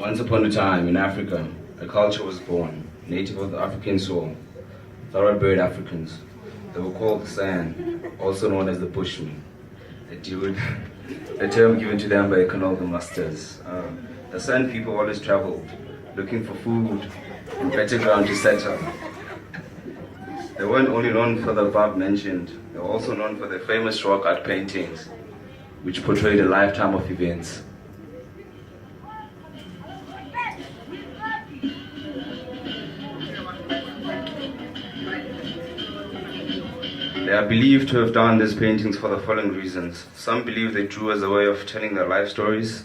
Once upon a time in Africa, a culture was born, native of the African soul, thoroughbred Africans. They were called the San, also known as the Bushmen, a term given to them by colonial masters. The San people always traveled, looking for food and better ground to settle. They weren't only known for the above mentioned, they were also known for their famous rock art paintings, which portrayed a lifetime of events. They are believed to have done these paintings for the following reasons. Some believe they drew as a way of telling their life stories.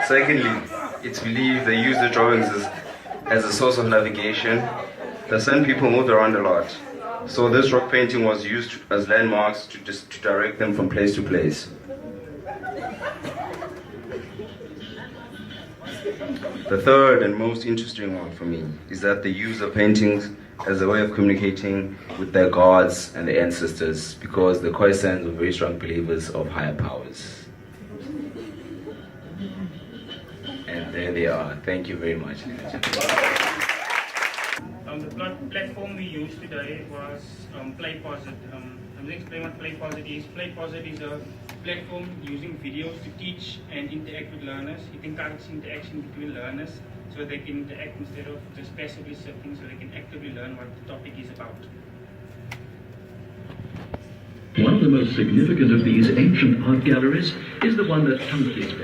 Secondly, it's believed they used the drawings as a source of navigation. The San people moved around a lot, so this rock painting was used as landmarks to direct them from place to place. The third and most interesting one for me is that they use the paintings as a way of communicating with their gods and their ancestors, because the Khoisans were very strong believers of higher powers. And there they are. Thank you very much. The platform we used today was PlayPosit. I'm going to explain what PlayPosit is. PlayPosit is a platform using videos to teach and interact with learners. It encourages interaction between learners so they can interact instead of just passively sitting, so they can actively learn what the topic is about. One of the most significant of these ancient art galleries is the one at Varsity.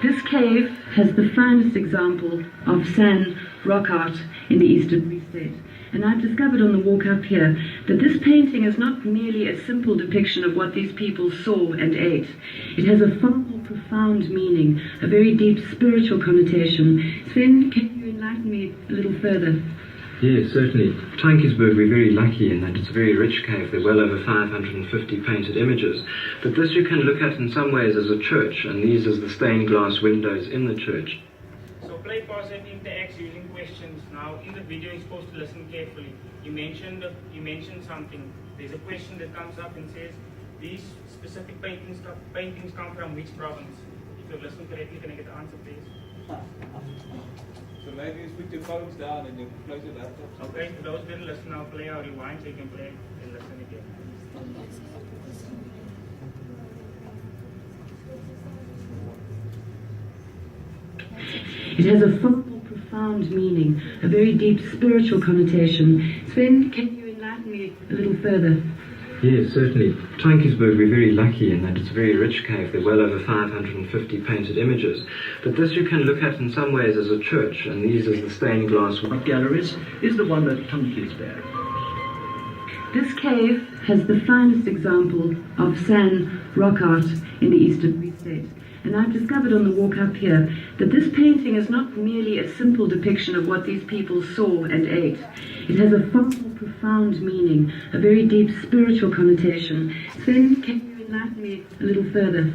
This cave has the finest example of San rock art in the Eastern Free State. And I've discovered on the walk up here that this painting is not merely a simple depiction of what these people saw and ate. It has a far more profound meaning, a very deep spiritual connotation. Sven, can you enlighten me a little further? Yes, certainly. Tynkiesburg, we're very lucky in that it's a very rich cave. There are well over 550 painted images. But this you can look at in some ways as a church, and these as the stained glass windows in the church. So PlayPosit interacts using questions. Now in the video you're supposed to listen carefully. You mentioned something. There's a question that comes up and says, these specific paintings come from which province? If you've listened correctly, can I get the answer please? So maybe you put your phones down and you close your laptops. Okay, for those who didn't listen, I'll play our rewind so you can play and listen again. It has a far more profound meaning, a very deep spiritual connotation. Sven, can you enlighten me a little further? Yes, certainly. Tynkiesburg, we're very lucky in that it's a very rich cave. There are well over 550 painted images. But this you can look at in some ways as a church, and these as the stained glass galleries is the one at Tynkiesburg. This cave has the finest example of San rock art in the Eastern Free State. And I've discovered on the walk up here that this painting is not merely a simple depiction of what these people saw and ate. It has a far more profound meaning, a very deep spiritual connotation. Sven, can you enlighten me a little further?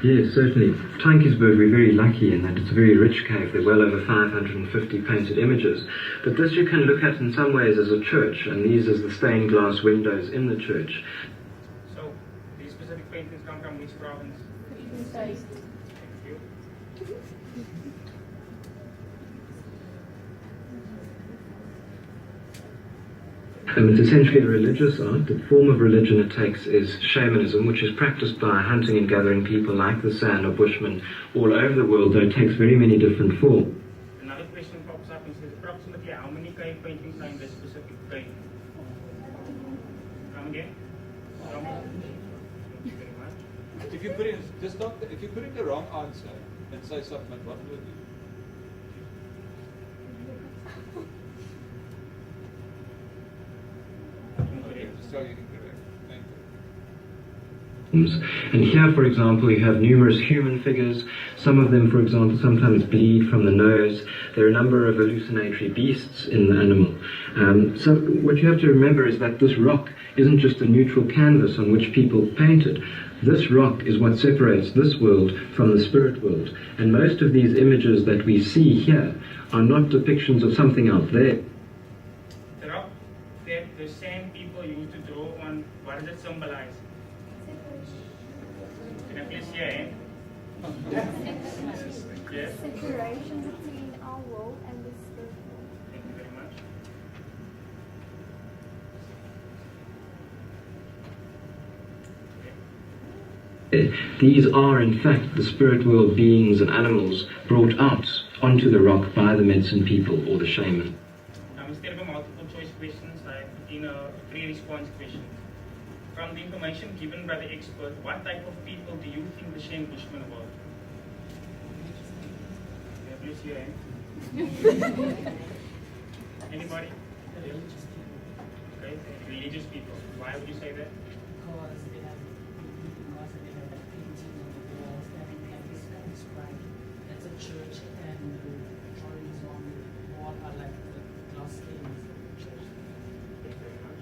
Yes, certainly. Tynkiesburg, we're very lucky in that it's a very rich cave. There are well over 550 painted images. But this you can look at in some ways as a church, and these as the stained glass windows in the church. So, these specific paintings come from which province? Thank you. It's essentially a religious art. The form of religion it takes is shamanism, which is practiced by hunting and gathering people like the San or Bushmen all over the world, though it takes very many different forms. Another question pops up and says, approximately how many cave paintings are in this specific cave? Come again? Thank you very much. If you put in if you put in the wrong answer and say submit, what will it do? So you can correct. Thank you. And here, for example, you have numerous human figures. Some of them, for example, sometimes bleed from the nose. There are a number of hallucinatory beasts in the animal. So what you have to remember is that this rock isn't just a neutral canvas on which people painted. This rock is what separates this world from the spirit world. And most of these images that we see here are not depictions of something out there. The rock that the same people used to draw on what does it symbolize? Can I please hear it? Yes. Separation between our world and the spiritual. Thank you very much. These are, in fact, the spirit world beings and animals brought out onto the rock by the medicine people or the shaman. Instead of a multiple choice questions, I put in a free-response question. From the information given by the expert, what type of people do you think the San-Bushman were? Yeah, please hear him. Anybody? Okay, religious people. Why would you say that? Because they have a painting on the walls, everything like this kind of scribe. That's a church, and the drawings on the wall are like the glass canes of the church. Thank you very much.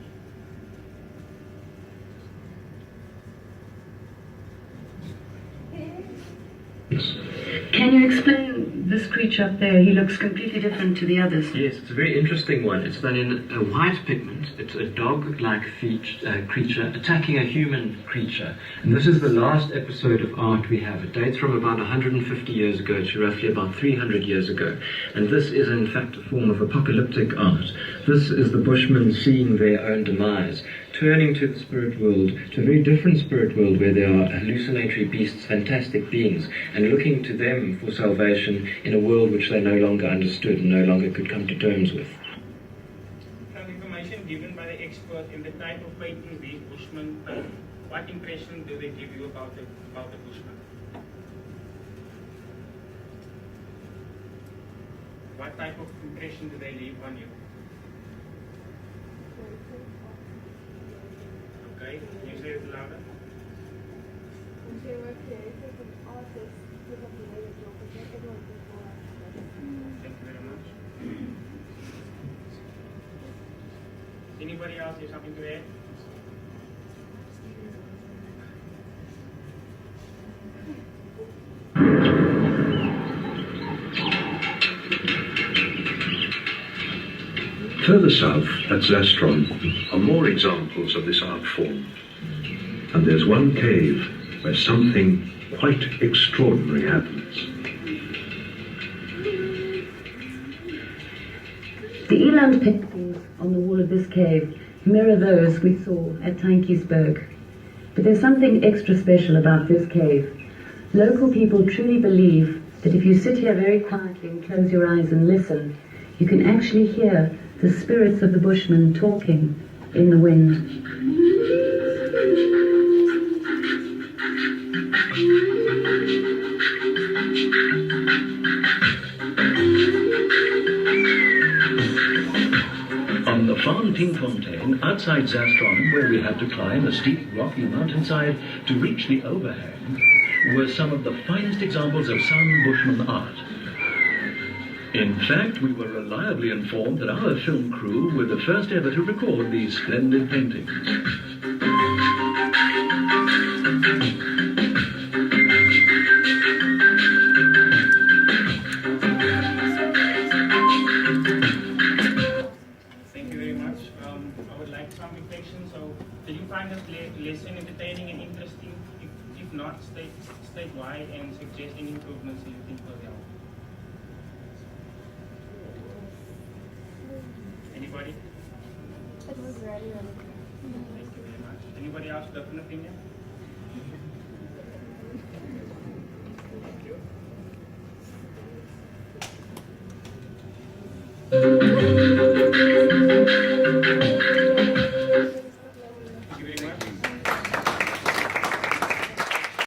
Can you explain this creature up there? He looks completely different to the others. Yes, it's a very interesting one. It's done in a white pigment. It's a dog-like creature attacking a human creature. And this is the last episode of art we have. It dates from about 150 years ago to roughly about 300 years ago. And this is in fact a form of apocalyptic art. This is the Bushmen seeing their own demise, turning to the spirit world, to a very different spirit world where there are hallucinatory beasts, fantastic beings, and looking to them for salvation in a world which they no longer understood and no longer could come to terms with. From information given by the expert in the type of painting these Bushmen paint, what impression do they give you about the Bushmen? What type of impression do they leave on you? Okay, can you say it louder? They were created and artists who have made a job of everyone before us. Thank you very much. Anybody else have something to add? Further south, at Zastron, are more examples of this art form. And there's one cave where something quite extraordinary happens. The eland paintings on the wall of this cave mirror those we saw at Tankesberg. But there's something extra special about this cave. Local people truly believe that if you sit here very quietly and close your eyes and listen, you can actually hear the spirits of the Bushmen talking in the wind. On the Farm Pinkfontein, outside Zastron, where we had to climb a steep rocky mountainside to reach the overhang, were some of the finest examples of San-Bushman art. In fact, we were reliably informed that our film crew were the first ever to record these splendid paintings. Thank you very much. I would like some reflection. So, did you find this lesson entertaining and interesting? If not, state why and suggest any improvements you think will help. Anybody? It was really, really Thank you very much. Anybody else with an opinion?